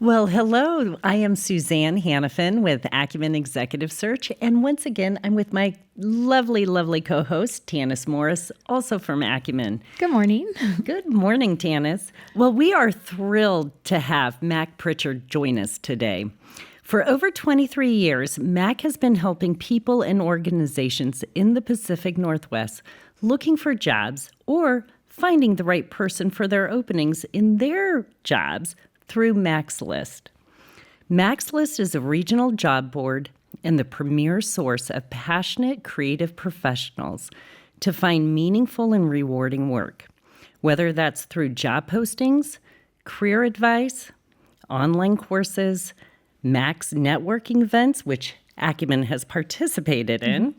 Well, hello. I am Suzanne Hanifin with Acumen Executive Search. And once again, I'm with my lovely, lovely co-host, Tanis Morris, also from Acumen. Good morning. Good morning, Tanis. Well, we are thrilled to have Mac Prichard join us today. For over 23 years, Mac has been helping people and organizations in the Pacific Northwest looking for jobs or finding the right person for their openings in their jobs through Mac's List. Mac's List is a regional job board and the premier source of passionate, creative professionals to find meaningful and rewarding work, whether that's through job postings, career advice, online courses, Mac's networking events, which Acumen has participated in,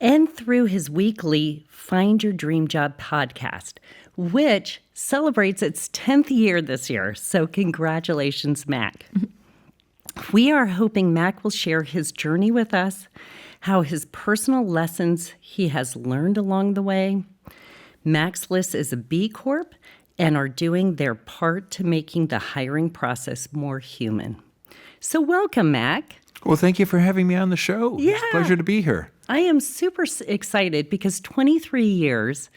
and through his weekly Find Your Dream Job podcast, which celebrates its 10th year this year. So congratulations, Mac. We are hoping Mac will share his journey with us, how his personal lessons he has learned along the way. Mac's List is a B Corp and are doing their part to making the hiring process more human. So welcome, Mac. Well, thank you for having me on the show. Yeah. It's a pleasure to be here. I am super excited because 23 years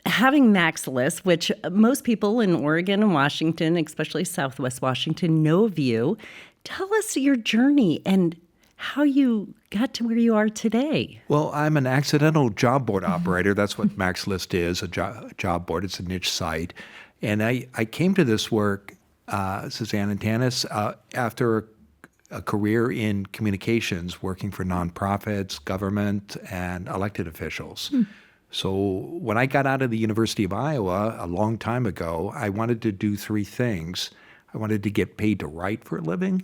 having Mac's List, which most people in Oregon and Washington, especially Southwest Washington, know of you. Tell us your journey and how you got to where you are today. Well, I'm an accidental job board operator. That's what Mac's List is, a job board. It's a niche site. And I came to this work, Suzanne and Tanis, after a career in communications, working for nonprofits, government, and elected officials. So when I got out of the University of Iowa a long time ago, I wanted to do three things. I wanted to get paid to write for a living.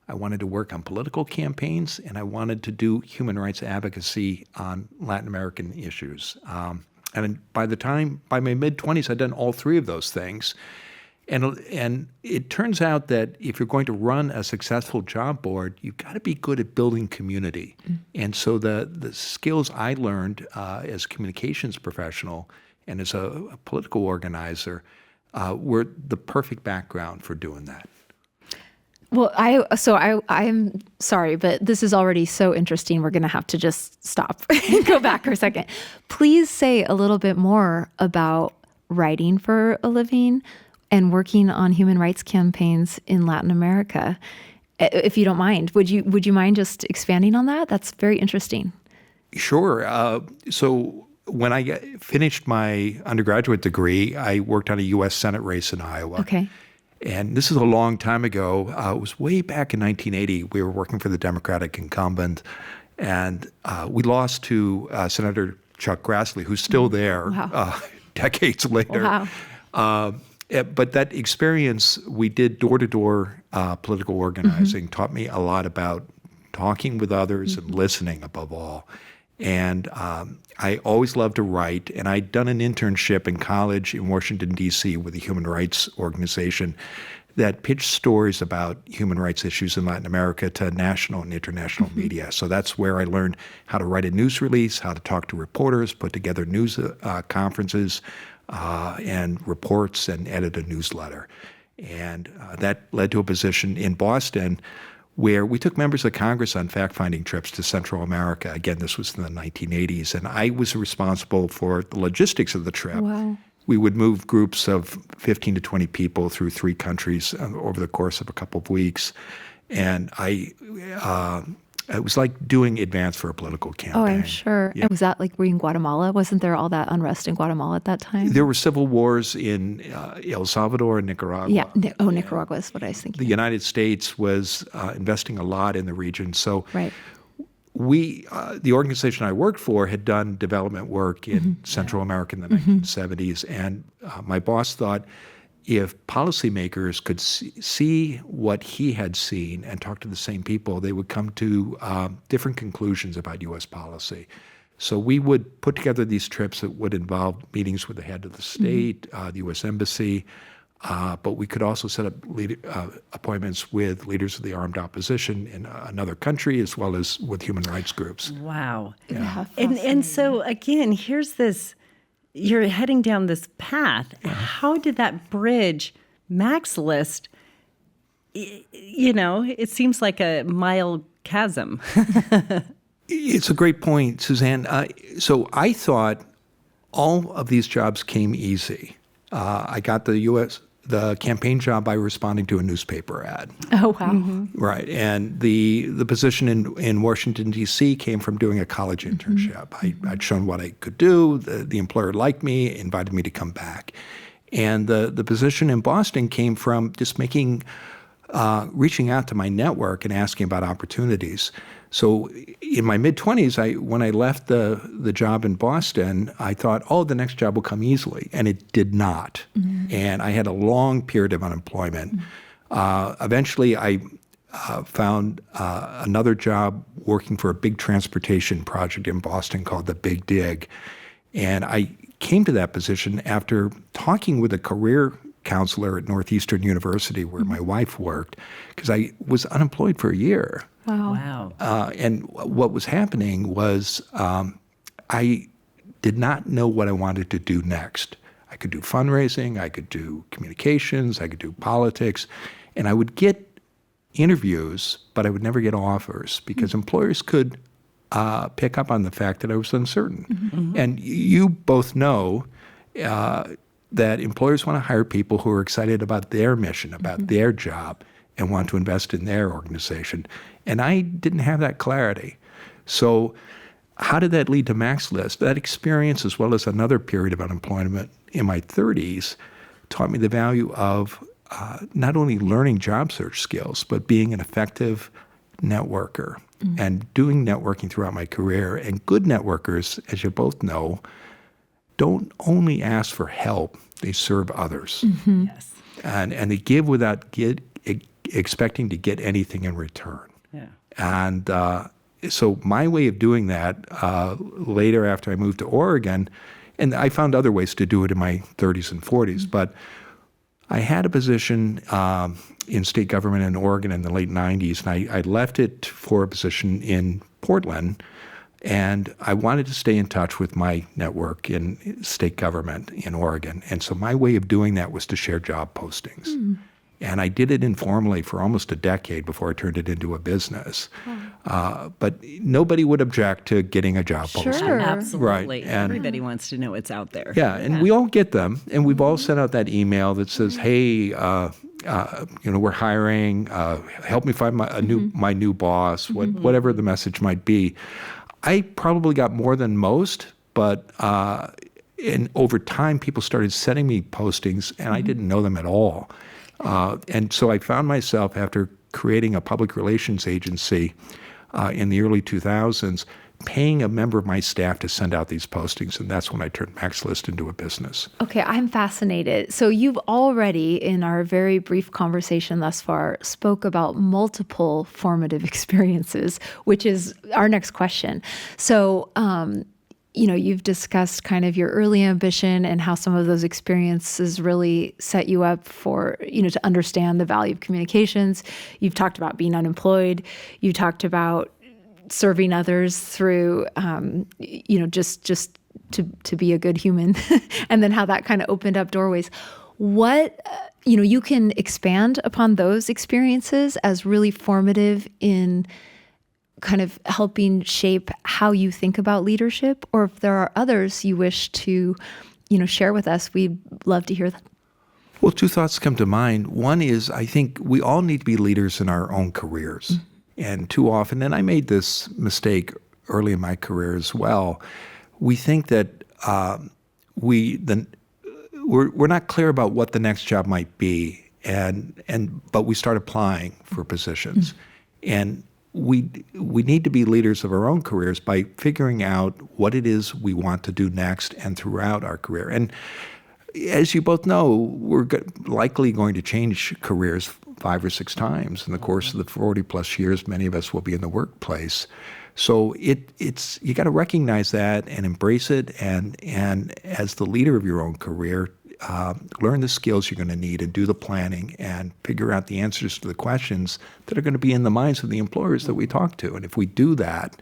I wanted to work on political campaigns, and I wanted to do human rights advocacy on Latin American issues. And by my mid-20s, I'd done all three of those things. And it turns out that if you're going to run a successful job board, you've got to be good at building community. And so the skills I learned as a communications professional and as a political organizer were the perfect background for doing that. Well, I'm sorry, but this is already so interesting. We're going to have to just stop and go back for a second. Please say a little bit more about writing for a living and working on human rights campaigns in Latin America, if you don't mind. Would you mind just expanding on that? That's very interesting. Sure. So when I finished my undergraduate degree, I worked on a U.S. Senate race in Iowa. Okay. And this is a long time ago. It was way back in 1980. We were working for the Democratic incumbent, and we lost to Senator Chuck Grassley, who's still there. Wow. Decades later. Wow. But that experience, we did door-to-door political organizing, taught me a lot about talking with others and listening above all. And I always loved to write, and I'd done an internship in college in Washington, D.C. with a human rights organization that pitched stories about human rights issues in Latin America to national and international media. So that's where I learned how to write a news release, how to talk to reporters, put together news conferences, and reports, and edit a newsletter. And that led to a position in Boston where we took members of Congress on fact-finding trips to Central America. Again, this was in the 1980s, and I was responsible for the logistics of the trip. Wow. We would move groups of 15 to 20 people through 3 countries over the course of a couple of weeks. And it was like doing advance for a political campaign. Oh, I'm sure. Yeah. And was that were you in Guatemala? Wasn't there all that unrest in Guatemala at that time? There were civil wars in El Salvador and Nicaragua. Yeah. Nicaragua is what I was thinking. The United States was investing a lot in the region. So Right. the organization I worked for had done development work in Central America in the 1970s. And my boss thought if policymakers could see what he had seen and talk to the same people, they would come to different conclusions about U.S. policy. So we would put together these trips that would involve meetings with the head of the state, the U.S. Embassy, but we could also set up appointments with leaders of the armed opposition in another country, as well as with human rights groups. Wow. Yeah. And so, again, here's this, you're heading down this path. How did that bridge Mac's List it seems like a mild chasm. It's a great point, Suzanne. So I thought all of these jobs came easy. I got the campaign job by responding to a newspaper ad. Oh, wow. Right. And the position in Washington, D.C. came from doing a college internship. I'd shown what I could do. The employer liked me, invited me to come back. And the position in Boston came from just reaching out to my network and asking about opportunities. So in my mid-20s, when I left the job in Boston, I thought, the next job will come easily. And it did not. And I had a long period of unemployment. Eventually, I found another job working for a big transportation project in Boston called the Big Dig. And I came to that position after talking with a career counselor at Northeastern University where my wife worked, because I was unemployed for a year. Wow. And what was happening was I did not know what I wanted to do next. I could do fundraising, I could do communications, I could do politics, and I would get interviews, but I would never get offers because employers could pick up on the fact that I was uncertain. And you both know that employers want to hire people who are excited about their mission, about their job, and want to invest in their organization. And I didn't have that clarity. So how did that lead to Mac's List? That experience, as well as another period of unemployment in my 30s, taught me the value of not only learning job search skills, but being an effective networker and doing networking throughout my career. And good networkers, as you both know, don't only ask for help, they serve others. Yes. And they give without expecting to get anything in return. Yeah. And so my way of doing that later after I moved to Oregon, and I found other ways to do it in my 30s and 40s, but I had a position in state government in Oregon in the late 90s, and I left it for a position in Portland. And I wanted to stay in touch with my network in state government in Oregon. And so my way of doing that was to share job postings. And I did it informally for almost a decade before I turned it into a business. But nobody would object to getting a job posting. Sure. Absolutely. Right. And everybody wants to know what's out there. yeah, and we all get them. And we've all sent out that email that says, hey, we're hiring. Help me find my new boss, whatever the message might be. I probably got more than most, but over time, people started sending me postings, and I didn't know them at all. And so I found myself, after creating a public relations agency in the early 2000s, paying a member of my staff to send out these postings, and that's when I turned Mac's List into a business. Okay, I'm fascinated. So you've already, in our very brief conversation thus far, spoke about multiple formative experiences, which is our next question. So, you've discussed kind of your early ambition and how some of those experiences really set you up for, to understand the value of communications. You've talked about being unemployed. You talked about serving others through, just to be a good human, and then how that kind of opened up doorways. What, you can expand upon those experiences as really formative in kind of helping shape how you think about leadership, or if there are others you wish to, share with us, we'd love to hear them. Well, two thoughts come to mind. One is, I think we all need to be leaders in our own careers. And too often, and I made this mistake early in my career as well, we think that we're not clear about what the next job might be, but we start applying for positions. And we need to be leaders of our own careers by figuring out what it is we want to do next and throughout our career. And as you both know, we're likely going to change careers 5 or 6 times in the course of the 40-plus years many of us will be in the workplace. So it's you got to recognize that and embrace it, and as the leader of your own career, learn the skills you're going to need and do the planning and figure out the answers to the questions that are going to be in the minds of the employers that we talk to. And if we do that,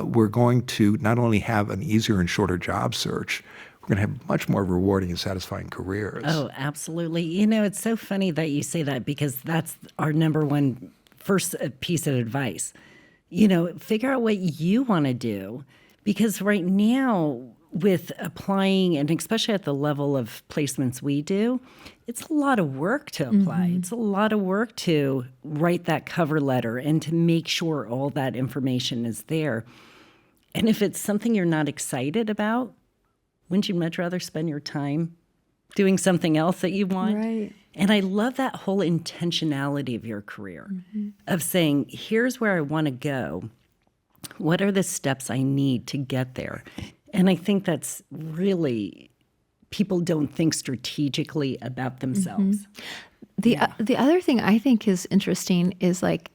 we're going to not only have an easier and shorter job search, we're going to have much more rewarding and satisfying careers. Oh, absolutely. You know, it's so funny that you say that because that's our number one first piece of advice. You know, figure out what you want to do, because right now with applying, and especially at the level of placements we do, it's a lot of work to apply. It's a lot of work to write that cover letter and to make sure all that information is there. And if it's something you're not excited about, wouldn't you much rather spend your time doing something else that you want? Right. And I love that whole intentionality of your career, of saying, here's where I want to go. What are the steps I need to get there? And I think that's really, people don't think strategically about themselves. The other thing I think is interesting is like,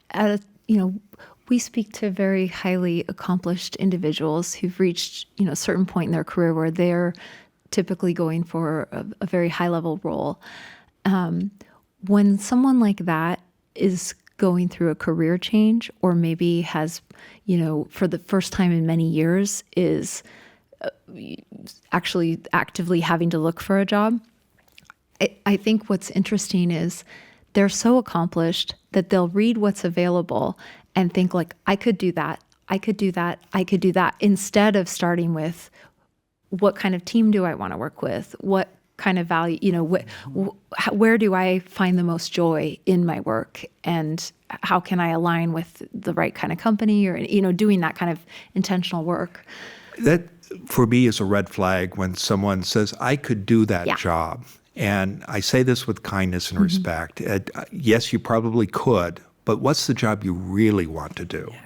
we speak to very highly accomplished individuals who've reached, a certain point in their career where they're typically going for a very high level role. When someone like that is going through a career change, or maybe has, for the first time in many years is actually actively having to look for a job, I think what's interesting is they're so accomplished that they'll read what's available and think like, I could do that, I could do that, I could do that, instead of starting with what kind of team do I want to work with? What kind of value, where do I find the most joy in my work? And how can I align with the right kind of company, or, doing that kind of intentional work? That, for me, is a red flag when someone says, I could do that job. And I say this with kindness and respect. Yes, you probably could, but what's the job you really want to do? Yeah.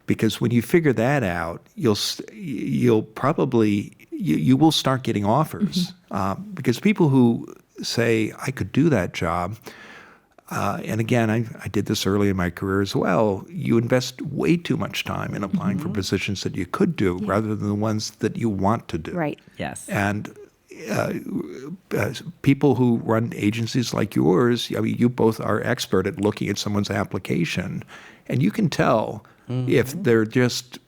Because when you figure that out, you'll probably you will start getting offers. Because people who say, I could do that job, and again, I did this early in my career as well, you invest way too much time in applying for positions that you could do rather than the ones that you want to do. Right. Yes. And people who run agencies like yours, I mean, you both are expert at looking at someone's application, and you can tell if they're just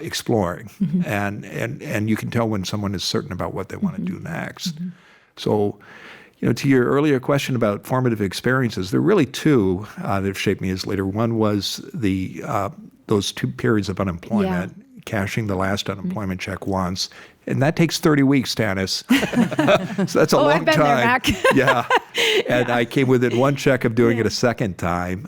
exploring, and you can tell when someone is certain about what they want to do next. So, to your earlier question about formative experiences, there are really two that have shaped me as a leader. One was those 2 periods of unemployment, cashing the last unemployment check once. And that takes 30 weeks, Tanis. So that's a long I've been time. There, Mac. Yeah. And I came within one check of doing it a second time.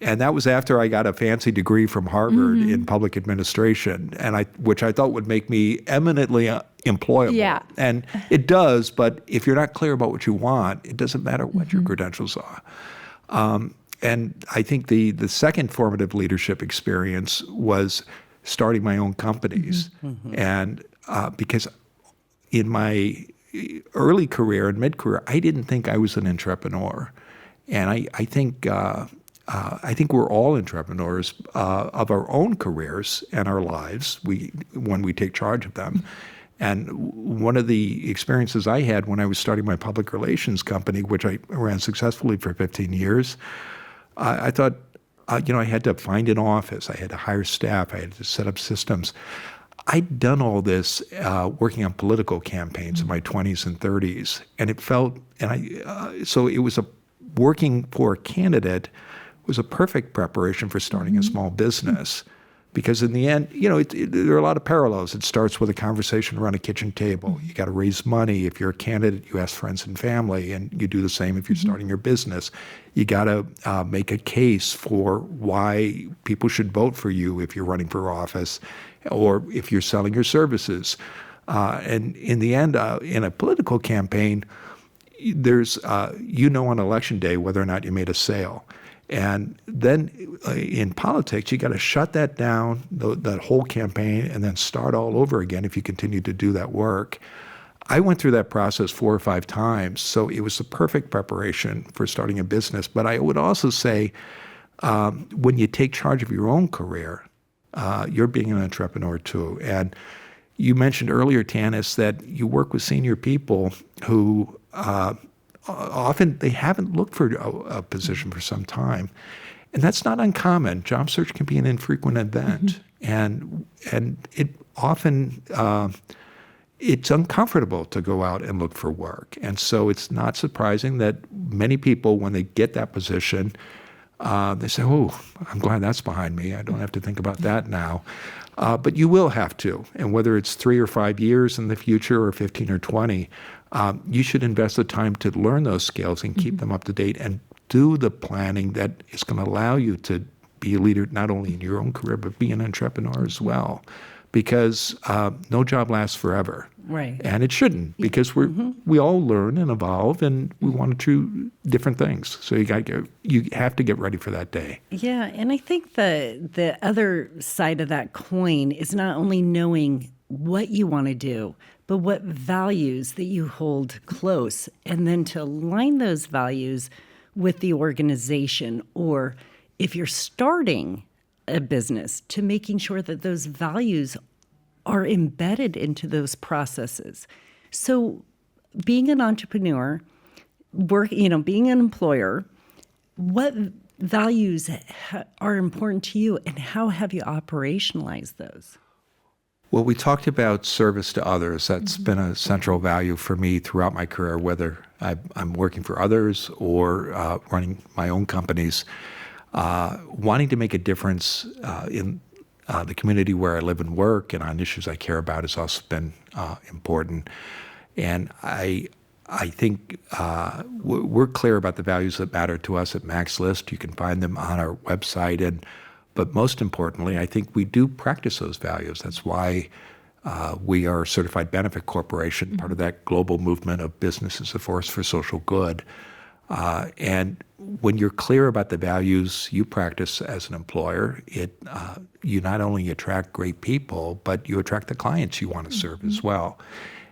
And that was after I got a fancy degree from Harvard in public administration, which I thought would make me eminently employable. Yeah. And it does, but if you're not clear about what you want, it doesn't matter what your credentials are. And I think the second formative leadership experience was starting my own companies. And because in my early career and mid-career, I didn't think I was an entrepreneur. And I think we're all entrepreneurs of our own careers and our lives when we take charge of them. And one of the experiences I had when I was starting my public relations company, which I ran successfully for 15 years, I thought, I had to find an office. I had to hire staff. I had to set up systems. I'd done all this working on political campaigns in my 20s and 30s, and it felt, so it was working for a candidate was a perfect preparation for starting a small business. Because in the end, there are a lot of parallels. It starts with a conversation around a kitchen table. You got to raise money. If you're a candidate, you ask friends and family, and you do the same if you're starting your business. You got to make a case for why people should vote for you if you're running for office, or if you're selling your services. And in the end, in a political campaign, there's on election day whether or not you made a sale. And then in politics, you got to shut that down, that whole campaign, and then start all over again if you continue to do that work. I went through that process 4 or 5 times, so it was the perfect preparation for starting a business. But I would also say when you take charge of your own career, you're being an entrepreneur too. And you mentioned earlier, Tanis, that you work with senior people who often they haven't looked for a position for some time. And that's not uncommon. Job search can be an infrequent event. And it often it's uncomfortable to go out and look for work. And so it's not surprising that many people, when they get that position, they say, oh, I'm glad that's behind me. I don't have to think about that now. But you will have to. And whether it's 3 or 5 years in the future or 15 or 20, you should invest the time to learn those skills and keep them up to date and do the planning that is going to allow you to be a leader not only in your own career, but be an entrepreneur as well. Because no job lasts forever. Right. And it shouldn't, because we all learn and evolve, and we want to do different things. So you have to get ready for that day. Yeah, and I think the other side of that coin is not only knowing what you want to do, but what values that you hold close, and then to align those values with the organization, or if you're starting a business, to making sure that those values are embedded into those processes. So being an entrepreneur, being an employer, what values are important to you, and how have you operationalized those? Well, we talked about service to others. That's been a central value for me throughout my career, whether I'm working for others or running my own companies. Wanting to make a difference in the community where I live and work and on issues I care about has also been important. And I think we're clear about the values that matter to us at Mac's List. You can find them on our website. But most importantly, I think we do practice those values. That's why we are a certified benefit corporation, part of that global movement of business as a force for social good. And when you're clear about the values you practice as an employer, you not only attract great people, but you attract the clients you want to serve as well.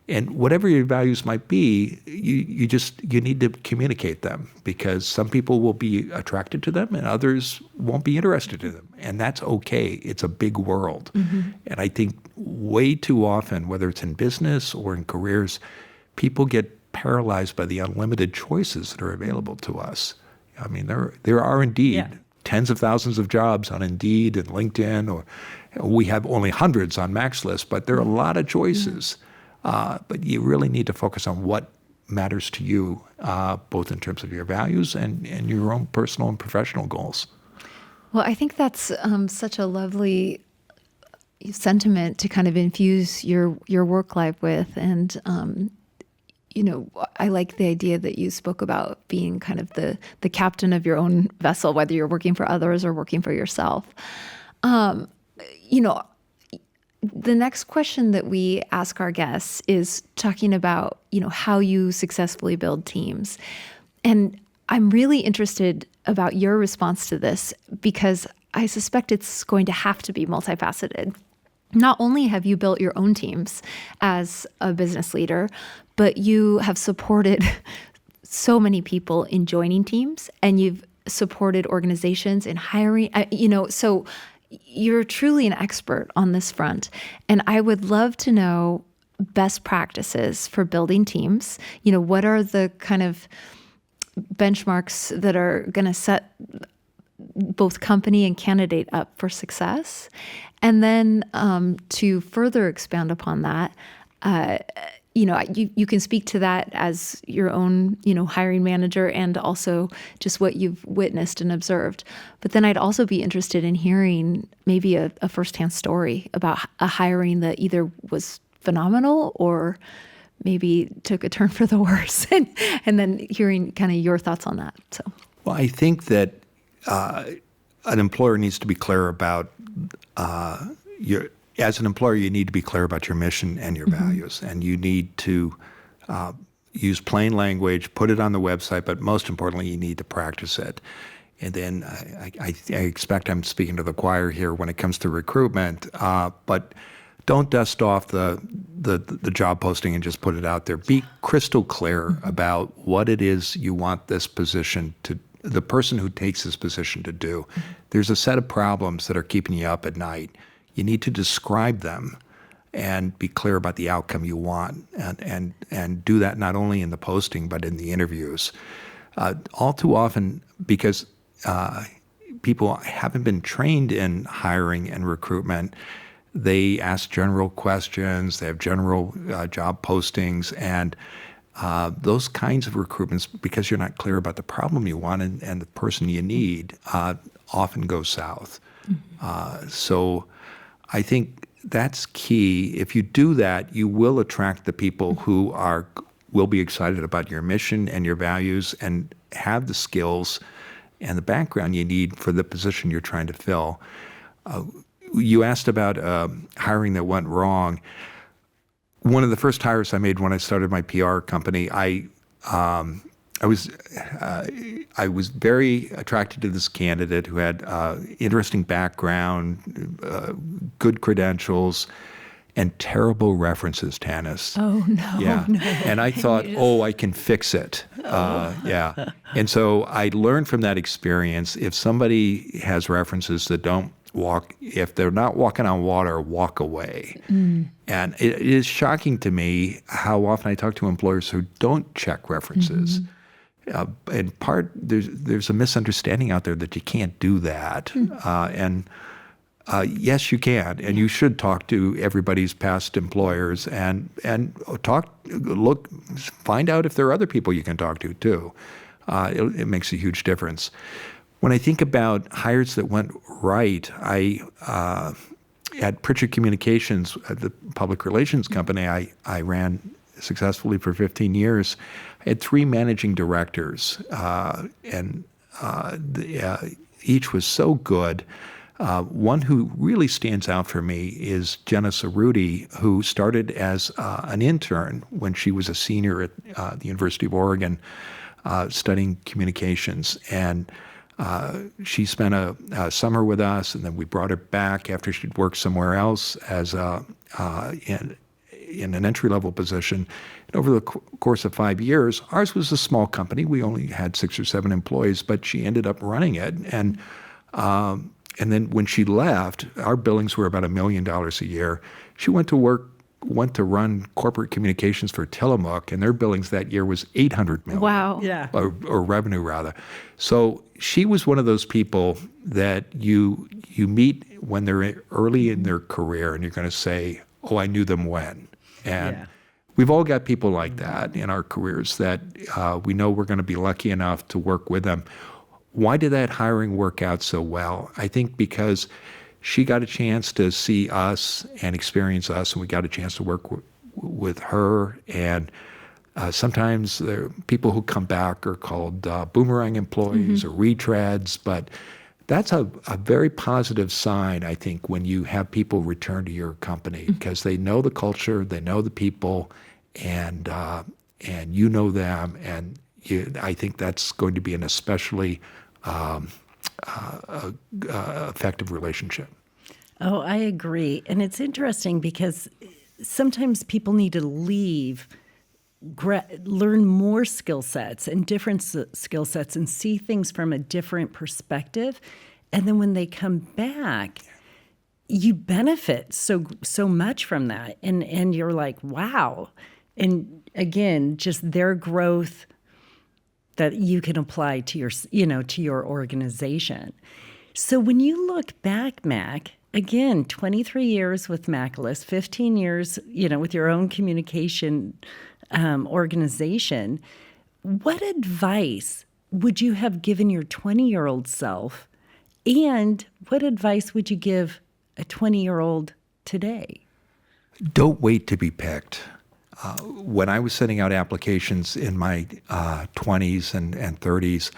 And whatever your values might be, you need to communicate them, because some people will be attracted to them and others won't be interested in them. And that's okay. It's a big world. And I think way too often, whether it's in business or in careers, people get paralyzed by the unlimited choices that are available to us. I mean, there are indeed tens of thousands of jobs on Indeed and LinkedIn, or we have only hundreds on Mac's List, but there are a lot of choices. But you really need to focus on what matters to you, both in terms of your values and your own personal and professional goals. Well, I think that's such a lovely sentiment to kind of infuse your work life with. And I like the idea that you spoke about being kind of the captain of your own vessel, whether you're working for others or working for yourself. The next question that we ask our guests is talking about, how you successfully build teams. And I'm really interested about your response to this, because I suspect it's going to have to be multifaceted. Not only have you built your own teams as a business leader, but you have supported so many people in joining teams, and you've supported organizations in hiring, so you're truly an expert on this front. And I would love to know best practices for building teams. What are the kind of benchmarks that are going to set both company and candidate up for success? And then to further expand upon that, you can speak to that as your own, hiring manager, and also just what you've witnessed and observed. But then I'd also be interested in hearing maybe a firsthand story about a hiring that either was phenomenal or maybe took a turn for the worse, and then hearing kind of your thoughts on that. So, well, I think that an employer needs to be clear about as an employer, you need to be clear about your mission and your values, and you need to use plain language, put it on the website, but most importantly, you need to practice it. And then I expect I'm speaking to the choir here when it comes to recruitment, but don't dust off the job posting and just put it out there. Be crystal clear about what it is you want this position to, the person who takes this position to do. There's a set of problems that are keeping you up at night. You need to describe them and be clear about the outcome you want, and do that not only in the posting but in the interviews. All too often, because people haven't been trained in hiring and recruitment, They ask general questions. They have general job postings, and those kinds of recruitments, because you're not clear about the problem you want and the person you need, often go south. So I think that's key. If you do that, you will attract the people who will be excited about your mission and your values and have the skills and the background you need for the position you're trying to fill. You asked about hiring that went wrong. One of the first hires I made when I started my PR company, I was very attracted to this candidate who had interesting background, good credentials, and terrible references, Tanis. Oh, no. Yeah. No. And I thought, I can fix it. Yeah. And so I learned from that experience, if somebody has references that don't if they're not walking on water, walk away. And it is shocking to me how often I talk to employers who don't check references. In part, there's a misunderstanding out there that you can't do that. Yes, you can, and you should talk to everybody's past employers and find out if there are other people you can talk to too. It makes a huge difference. When I think about hires that went right, at Prichard Communications, the public relations company I ran successfully for 15 years, I had 3 managing directors, and each was so good. One who really stands out for me is Jenna Cerruti, who started as an intern when she was a senior at the University of Oregon studying communications. And she spent a summer with us, and then we brought her back after she'd worked somewhere else as in an entry-level position. And over the course of 5 years, ours was a small company. We only had 6 or 7 employees, but she ended up running it. And then when she left, our billings were about $1 million a year. She went to run corporate communications for Tillamook, and their billings that year was $800 million. Wow. Yeah. Or revenue, rather. So she was one of those people that you meet when they're early in their career, and you're going to say, I knew them when. And we've all got people like that in our careers that we know we're going to be lucky enough to work with them. Why did that hiring work out so well? I think because she got a chance to see us and experience us, and we got a chance to work with her. And sometimes people who come back are called boomerang employees or retreads, but that's a very positive sign, I think, when you have people return to your company, because they know the culture, they know the people, and you know them, and I think that's going to be an especially effective relationship. Oh, I agree. And it's interesting because sometimes people need to leave, learn more skill sets and different skill sets and see things from a different perspective. And then when they come back, you benefit so much from that. And you're like, wow. And again, just their growth that you can apply to your organization. So when you look back, Mac, again, 23 years with Maclist, 15 years, with your own communication organization, what advice would you have given your 20-year-old self, and what advice would you give a 20-year-old today? Don't wait to be picked. When I was sending out applications in my 20s and 30s,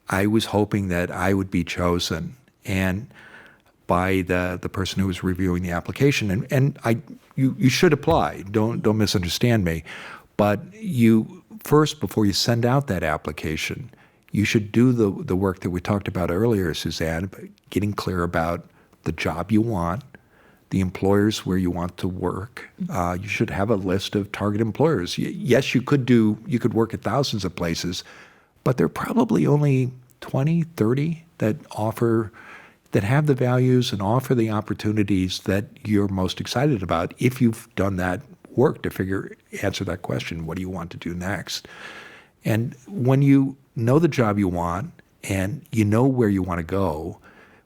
I was hoping that I would be chosen and by the person who was reviewing the application. And you should apply. Don't misunderstand me. But you first, before you send out that application, you should do the work that we talked about earlier, Suzanne, getting clear about the job you want, the employers where you want to work. You should have a list of target employers. Yes, you could work at thousands of places, but there are probably only 20, 30 that have the values and offer the opportunities that you're most excited about if you've done that work to answer that question, what do you want to do next? And when you know the job you want and you know where you want to go,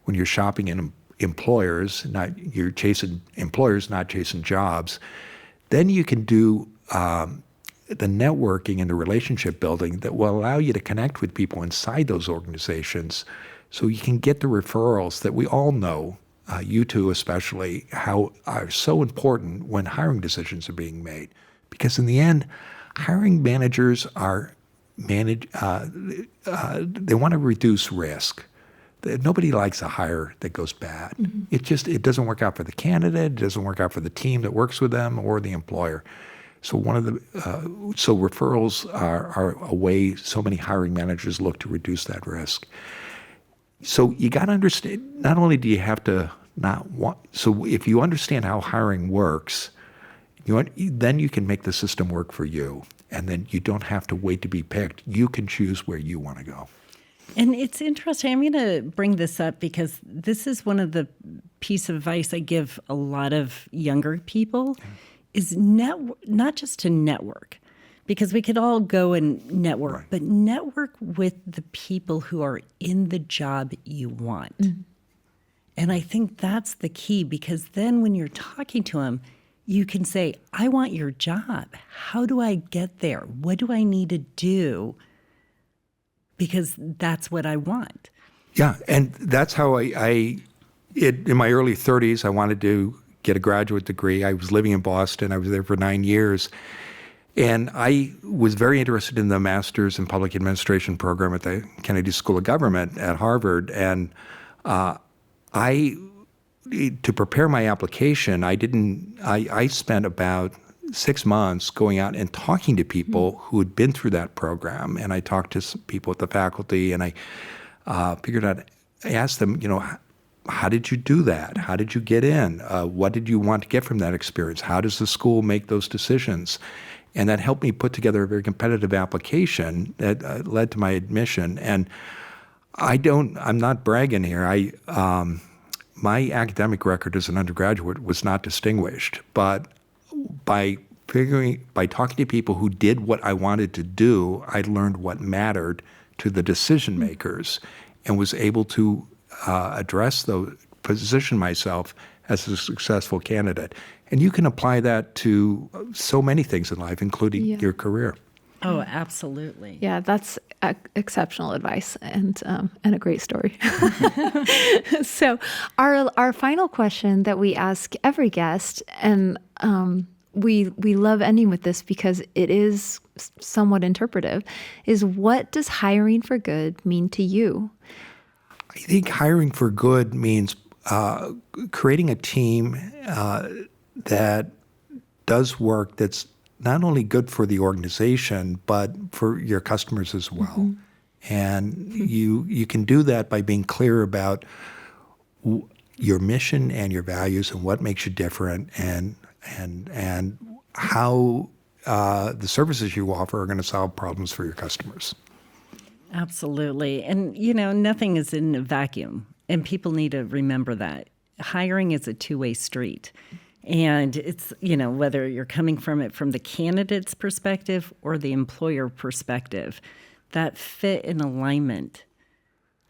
when you're shopping in employers, you're chasing employers, not chasing jobs, then you can do the networking and the relationship building that will allow you to connect with people inside those organizations so you can get the referrals that we all know, you two especially, how are so important when hiring decisions are being made. Because in the end, hiring managers they want to reduce risk. Nobody likes a hire that goes bad. It doesn't work out for the candidate, it doesn't work out for the team that works with them or the employer. So so referrals are a way so many hiring managers look to reduce that risk. So you got to understand, not only do you have to so if you understand how hiring works, then you can make the system work for you. And then you don't have to wait to be picked. You can choose where you want to go. And it's interesting. I'm going to bring this up because this is one of the piece of advice I give a lot of younger people is not just to network, because we could all go and network, Right. but network with the people who are in the job you want. And I think that's the key, because then when you're talking to them, you can say, I want your job. How do I get there? What do I need to do? Because that's what I want. Yeah, and that's how in my early 30s, I wanted to get a graduate degree. I was living in Boston. I was there for 9 years. And I was very interested in the Master's in Public Administration program at the Kennedy School of Government at Harvard. And to prepare my application, I spent about 6 months going out and talking to people who had been through that program. And I talked to some people at the faculty, and I asked them, how did you do that? How did you get in? What did you want to get from that experience? How does the school make those decisions? And that helped me put together a very competitive application that led to my admission. And I'm not bragging here. My academic record as an undergraduate was not distinguished, but by talking to people who did what I wanted to do, I learned what mattered to the decision makers and was able to position myself as a successful candidate. And you can apply that to so many things in life, including your career. Oh, absolutely. Yeah, that's exceptional advice and a great story. So our final question that we ask every guest, and we love ending with this because it is somewhat interpretive, is what does hiring for good mean to you? I think hiring for good means creating a team that does work that's not only good for the organization, but for your customers as well. And you can do that by being clear about your mission and your values and what makes you different, and how the services you offer are going to solve problems for your customers. Absolutely. And, nothing is in a vacuum, and people need to remember that. Hiring is a two-way street. And it's, whether you're coming from the candidate's perspective or the employer perspective, that fit and alignment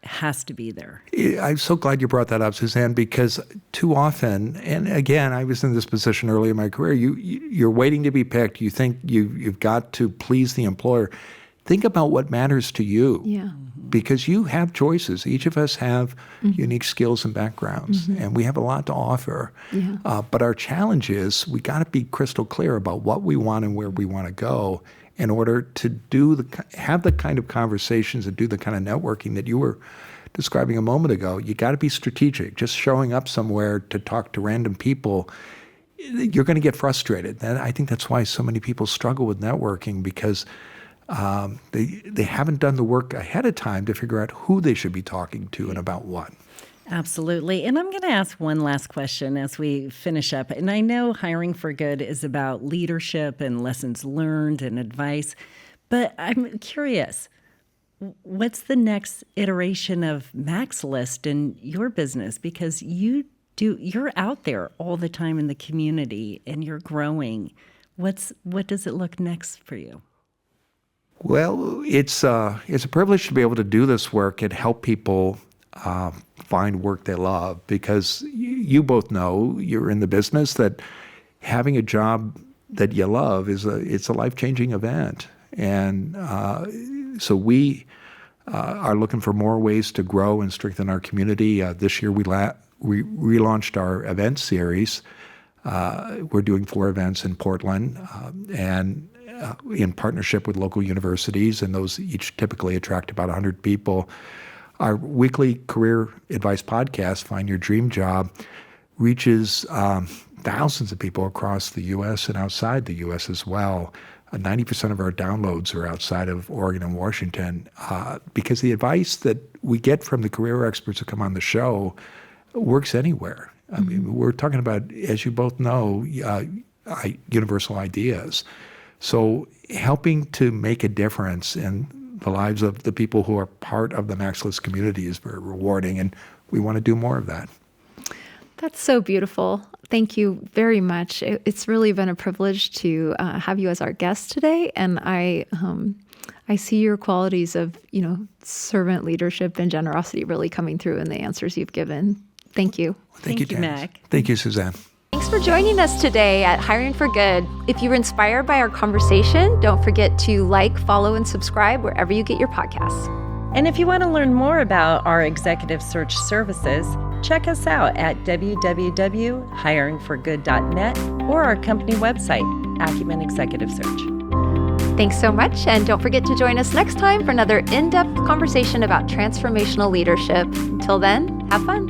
has to be there. I'm so glad you brought that up, Suzanne, because too often, and again, I was in this position early in my career, you're waiting to be picked. You think you've got to please the employer. Think about what matters to you. Yeah. Because you have choices. Each of us have unique skills and backgrounds, and we have a lot to offer. Yeah. But our challenge is we got to be crystal clear about what we want and where we want to go in order to have the kind of conversations and do the kind of networking that you were describing a moment ago. You got to be strategic. Just showing up somewhere to talk to random people, you're going to get frustrated. And I think that's why so many people struggle with networking, because they haven't done the work ahead of time to figure out who they should be talking to and about what. Absolutely. And I'm going to ask one last question as we finish up. And I know Hiring for Good is about leadership and lessons learned and advice, but I'm curious, what's the next iteration of Mac's List in your business? Because you're out there all the time in the community and you're growing. What does it look next for you? Well, it's a privilege to be able to do this work and help people find work they love, because you both know, you're in the business, that having a job that you love it's a life-changing event. And so we are looking for more ways to grow and strengthen our community. This year we relaunched our event series. We're doing 4 events in Portland, and in partnership with local universities, and those each typically attract about 100 people. Our weekly career advice podcast, Find Your Dream Job, reaches thousands of people across the U.S. and outside the U.S. as well. 90% of our downloads are outside of Oregon and Washington, because the advice that we get from the career experts who come on the show works anywhere. I mean, we're talking about, as you both know, universal ideas. So helping to make a difference in the lives of the people who are part of the Max List community is very rewarding, and we want to do more of that. That's so beautiful. Thank you very much. It's really been a privilege to have you as our guest today, and I see your qualities of, servant leadership and generosity really coming through in the answers you've given. Thank you. Thank you, Mac. Thank you, Suzanne. Thanks for joining us today at Hiring for Good. If you were inspired by our conversation, don't forget to like, follow, and subscribe wherever you get your podcasts. And if you want to learn more about our executive search services, check us out at www.hiringforgood.net or our company website, Acumen Executive Search. Thanks so much, and don't forget to join us next time for another in-depth conversation about transformational leadership. Until then, have fun.